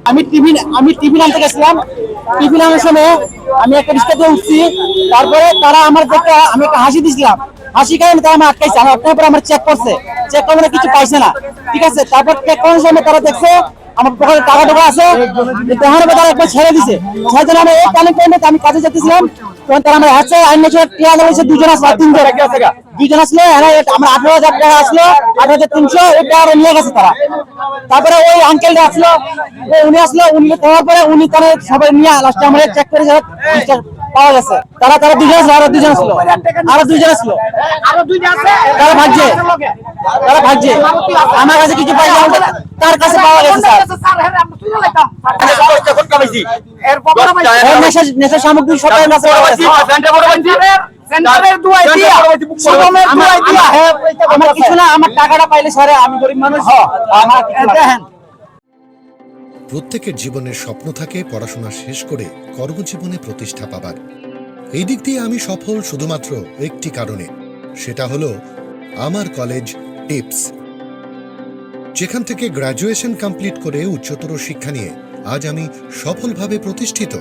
আমি টিভি নামতে গেছিলাম। টিভি নামের সময় আমি একটা রিক্সাতে উঠছি, তারপরে তারা আমার দেখে আমি একটা হাসি দিছিলাম, হাসি কারণে তারা আমার আটকাইছে। আমার আটকানোর পরে আমার চেক করছে, চেক করে কিছু পাইছে না, ঠিক আছে। তারপর চেক করার সময় তারা দেখছে আমার পকেটে টাকা টাকা আছে, দেখানোর পর তারা একবার ছেড়ে দিছে। সেই জন্য আমি এই টার্নিং পয়েন্টে আমি কাজে যেতেছিলাম, তখন তারা আমার হাতে আইন নেছে টিয়া ধরেছে, দুজন আসলো, দুজন আসলো, আমার 18,000 টাকা আসলো, 18,300 এই টাকা নিয়ে গেছে তারা। তারপরে ওই আঙ্কেলটা আসলো, উনি আসলো, উনি দেওয়ার পরে উনি তারা সবাই নিয়ে লাস্টে আমরা চেক করে পাওয়া গেছে। তারা দুজন আসলো, আরো দুজন আসলো, তারা ভাগছে, আমার কাছে কিছু পাইছে, তার কাছে পাওয়া গেছে। নেশা সামগ্রী সবাই কাছে আমার কিছু না, আমার টাকাটা পাইলে সরে, আমি গরিব মানুষ। প্রত্যেকের জীবনের স্বপ্ন থাকে পড়াশোনা শেষ করে কর্মজীবনে প্রতিষ্ঠা পাবার। এই দিক দিয়ে আমি সফল শুধুমাত্র একটি কারণে, সেটা হলো আমার কলেজ টিপস, যেখান থেকে গ্র্যাজুয়েশন কমপ্লিট করে উচ্চতর শিক্ষা নিয়ে আজ আমি সফলভাবে প্রতিষ্ঠিত।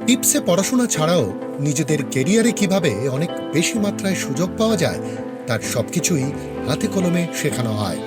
টিপসে পড়াশোনা ছাড়াও নিজেদের কেরিয়ারে কিভাবে অনেক বেশি মাত্রায় সুযোগ পাওয়া যায় তার সবকিছুই হাতে কলমে শেখানো হয়।